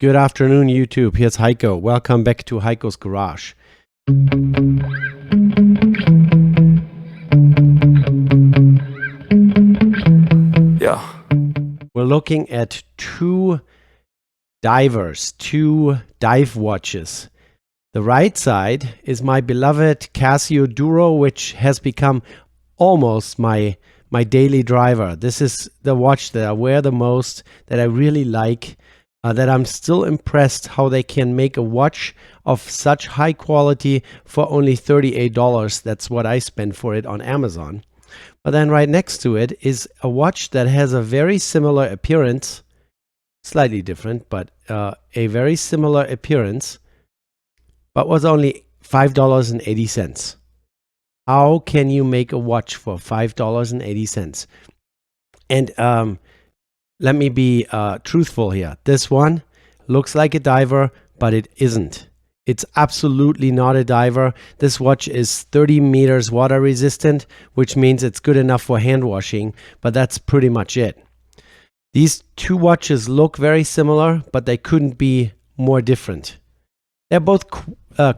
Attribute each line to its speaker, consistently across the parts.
Speaker 1: Good afternoon, YouTube. Here's Heiko. Welcome back to Heiko's Garage.
Speaker 2: Yeah.
Speaker 1: We're looking at two dive watches. The right side is my beloved Casio Duro, which has become almost my daily driver. This is the watch that I wear the most, that I really like, that I'm still impressed how they can make a watch of such high quality for only $38. That's what I spend for it on Amazon. But then right next to it is a watch that has a very similar appearance, slightly different, but a very similar appearance, but was only $5.80. How can you make a watch for $5.80? And let me be truthful here. This one looks like a diver, but it isn't. It's absolutely not a diver. This watch is 30 meters water resistant, which means it's good enough for hand washing, but that's pretty much it. These two watches look very similar, but they couldn't be more different. They're both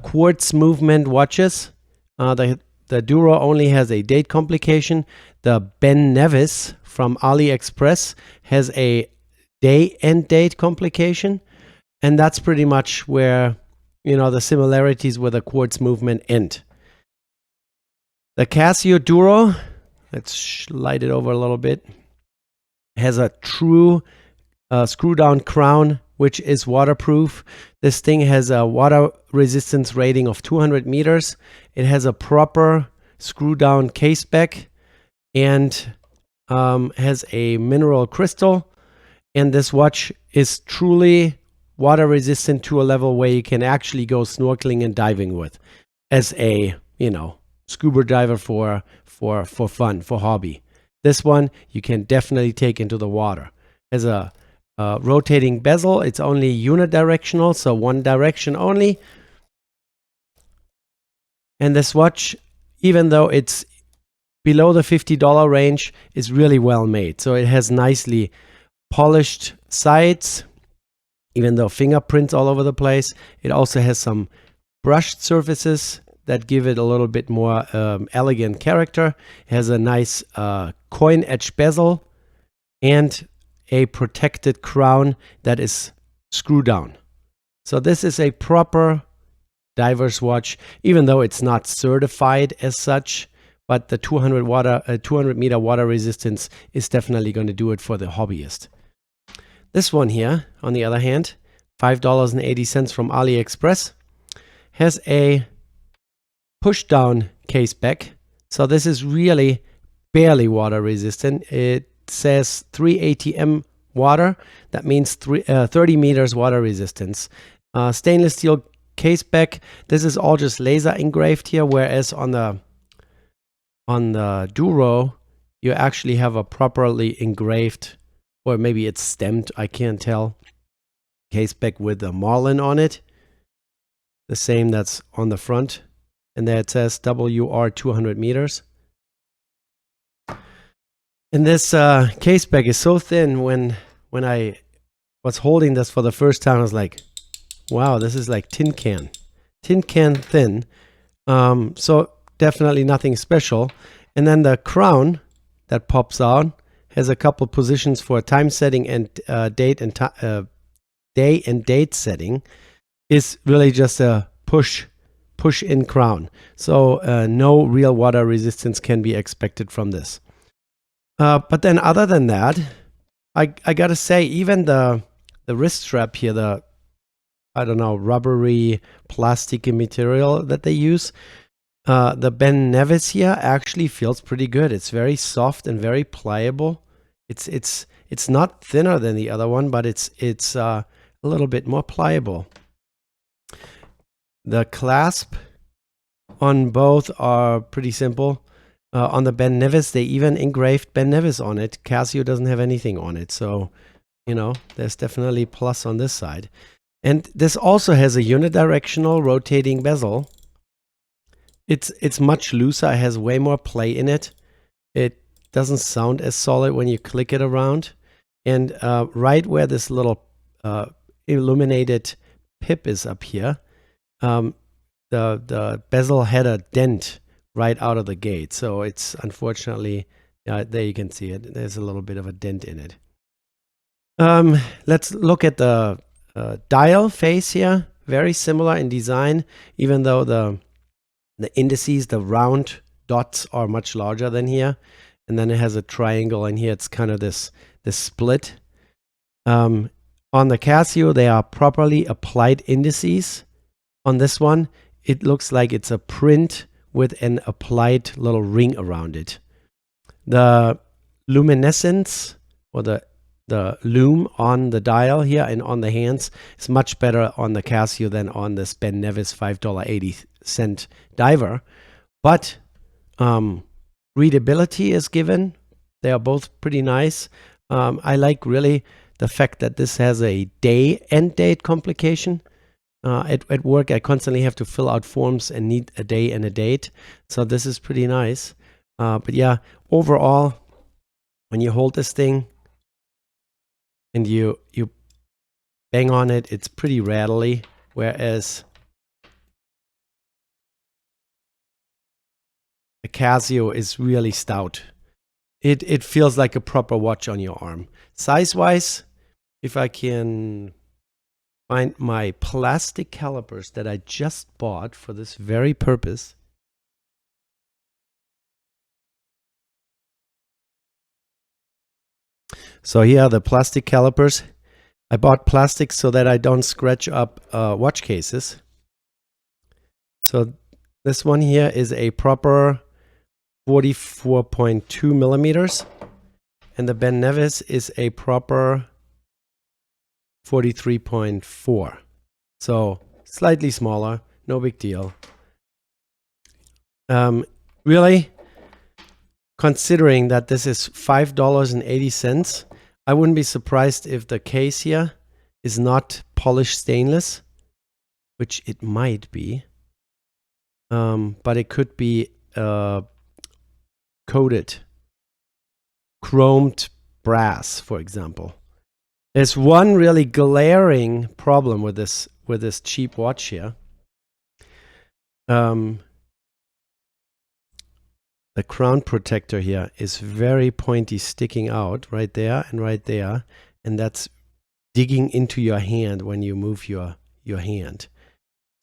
Speaker 1: quartz movement watches. The Duro only has a date complication. The Nevis from AliExpress has a day and date complication. And that's pretty much where, the similarities with the quartz movement end. The Casio Duro, let's slide it over a little bit, has a true screw down crown, which is waterproof. This thing has a water resistance rating of 200 meters. It has a proper screw down case back and has a mineral crystal. And this watch is truly water resistant to a level where you can actually go snorkeling and diving with as a, scuba diver for fun, for hobby. This one you can definitely take into the water. Has a rotating bezel. It's only unidirectional, so one direction only. And this watch, even though it's below the $50 range, is really well made. So it has nicely polished sides, even though fingerprints all over the place. It also has some brushed surfaces that give it a little bit more elegant character. It has a nice coin edge bezel and a protected crown that is screw down. So this is a proper diver's watch, even though it's not certified as such, but the 200 meter water resistance is definitely going to do it for the hobbyist. This one here, on the other hand, $5.80 from AliExpress, has a push down case back. So this is really barely water resistant. It says 3 ATM water. That means 30 meters water resistance. Stainless steel case back. This is all just laser engraved here, whereas on the Duro you actually have a properly engraved, or maybe it's stamped, I can't tell, case back with a marlin on it, the same that's on the front, and there it says WR 200 meters. And this case back is so thin. When I was holding this for the first time, I was like, wow, this is like tin can thin. So definitely nothing special. And then the crown that pops out has a couple positions for time setting and day and date setting. Is really just a push in crown. So no real water resistance can be expected from this. But then other than that, I gotta say, even the wrist strap here, the, I don't know, rubbery plasticky material that they use, the Nevis here actually feels pretty good. It's very soft and very pliable. It's not thinner than the other one, but it's a little bit more pliable. The clasp on both are pretty simple. On the Nevis, they even engraved Nevis on it. Casio doesn't have anything on it, so there's definitely plus on this side. And this also has a unidirectional rotating bezel. It's much looser. It has way more play in it. It doesn't sound as solid when you click it around. And right where this little illuminated pip is up here. The bezel had a dent right out of the gate, so it's unfortunately, there you can see it. There's a little bit of a dent in it. Let's look at the dial face here. Very similar in design, even though the indices, the round dots, are much larger than here. And then it has a triangle, and here it's kind of this split. On the Casio, they are properly applied indices. On this one, it looks like it's a print with an applied little ring around it. The luminescence, or the lume on the dial here and on the hands, is much better on the Casio than on this Ben Nevis $5.80 diver. But readability is given. They are both pretty nice. I like really the fact that this has a end date complication. At work, I constantly have to fill out forms and need a day and a date. So this is pretty nice. But yeah, overall, when you hold this thing and you bang on it, it's pretty rattly. Whereas the Casio is really stout. It feels like a proper watch on your arm. Size-wise, if I can find my plastic calipers that I just bought for this very purpose. So here are the plastic calipers. I bought plastic so that I don't scratch up watch cases. So this one here is a proper 44.2 millimeters, and the Ben Nevis is a proper 43.4. So slightly smaller, no big deal. Really, considering that this is $5.80, I wouldn't be surprised if the case here is not polished stainless, which it might be. But it could be coated, chromed brass, for example. There's one really glaring problem with this cheap watch here. The crown protector here is very pointy, sticking out right there, and that's digging into your hand when you move your hand.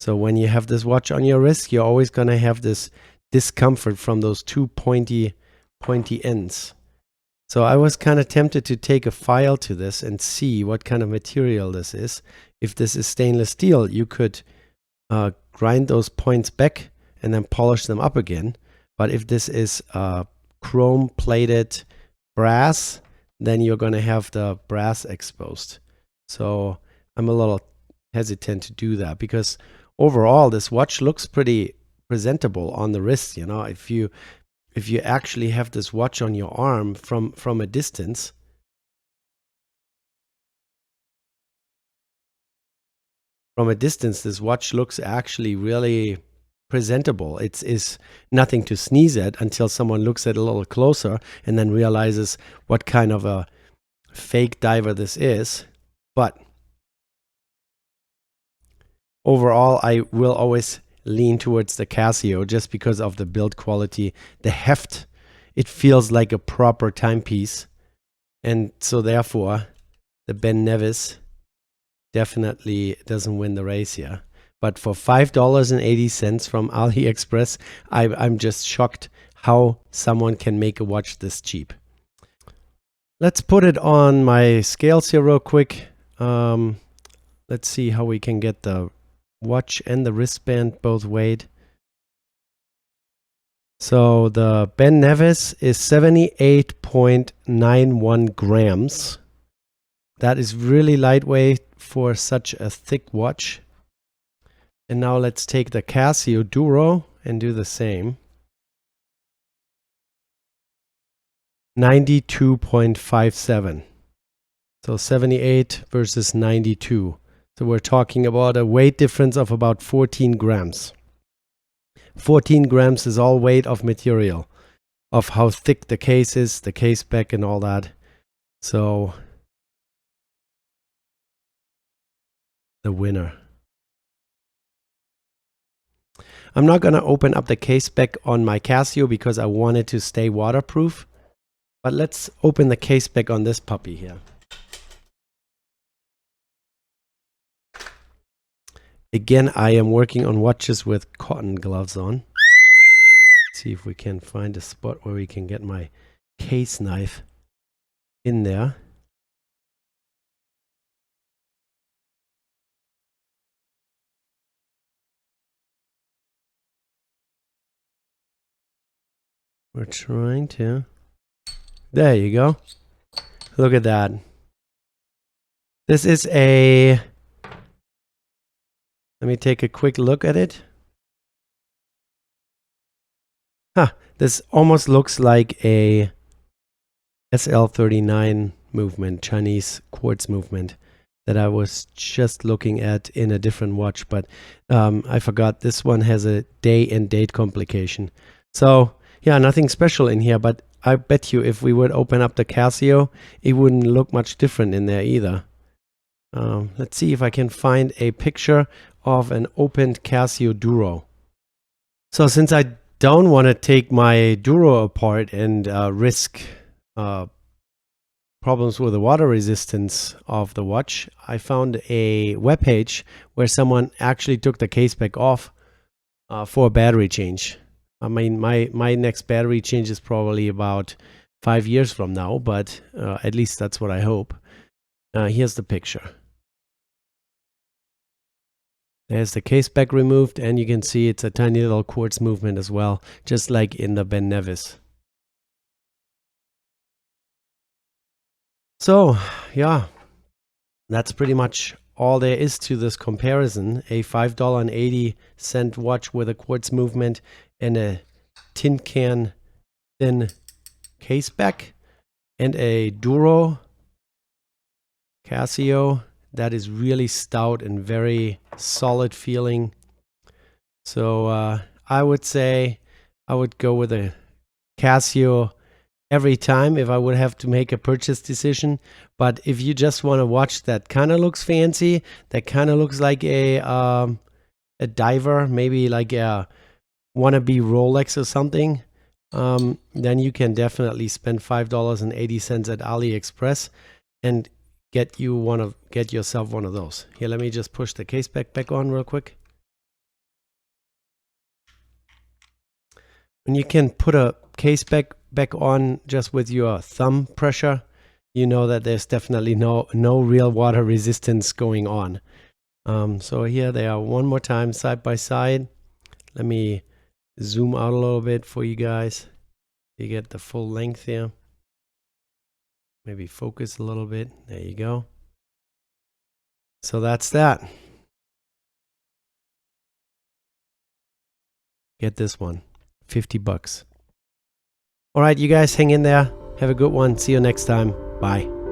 Speaker 1: So when you have this watch on your wrist, you're always going to have this discomfort from those two pointy ends. So I was kind of tempted to take a file to this and see what kind of material this is. If this is stainless steel, you could grind those points back and then polish them up again. But if this is chrome plated brass, then you're going to have the brass exposed. So I'm a little hesitant to do that, because overall this watch looks pretty presentable on the wrist. You know, if you actually have this watch on your arm from a distance, this watch looks actually really presentable. It's nothing to sneeze at until someone looks at it a little closer and then realizes what kind of a fake diver this is. But overall, I will always lean towards the Casio just because of the build quality, the heft. It feels like a proper timepiece, and so therefore the Ben Nevis definitely doesn't win the race here. But for $5.80 from AliExpress, I'm just shocked how someone can make a watch this cheap. Let's put it on my scales here real quick. Let's see how we can get the watch and the wristband both weighed. So the Ben Nevis is 78.91 grams. That is really lightweight for such a thick watch. And now let's take the Casio Duro and do the same. 92.57. So 78 versus 92. So we're talking about a weight difference of about 14 grams. 14 grams is all weight of material, of how thick the case is, the case back and all that. So the winner. I'm not going to open up the case back on my Casio because I want it to stay waterproof. But let's open the case back on this puppy here. Again, I am working on watches with cotton gloves on. Let's see if we can find a spot where we can get my case knife in there. We're trying to. There you go. Look at that. This is a... Let me take a quick look at it. This almost looks like a SL39 movement, Chinese quartz movement that I was just looking at in a different watch, but I forgot this one has a day and date complication. So yeah, nothing special in here, but I bet you if we would open up the Casio, it wouldn't look much different in there either. Let's see if I can find a picture of an opened Casio Duro. So since I don't want to take my Duro apart and risk problems with the water resistance of the watch, I found a webpage where someone actually took the case back off for a battery change. I mean, my next battery change is probably about 5 years from now, but at least that's what I hope. Here's the picture. There's the case back removed, and you can see it's a tiny little quartz movement as well, just like in the Nevis. So, yeah, that's pretty much all there is to this comparison. A $5.80 watch with a quartz movement and a tin can thin case back, and a Duro Casio that is really stout and very solid feeling. So I would say I would go with a Casio every time if I would have to make a purchase decision. But if you just want to watch that kind of looks fancy, that kind of looks like a diver, maybe like a wannabe Rolex or something, then you can definitely spend $5.80 at AliExpress and get yourself one of those. Here, let me just push the case back on real quick. And you can put a case back on just with your thumb pressure, you know that there's definitely no real water resistance going on. So here they are one more time side by side. Let me zoom out a little bit for you guys. You get the full length here. Maybe focus a little bit. There you go. So that's that. Get this one. $50. All right, you guys hang in there. Have a good one. See you next time. Bye.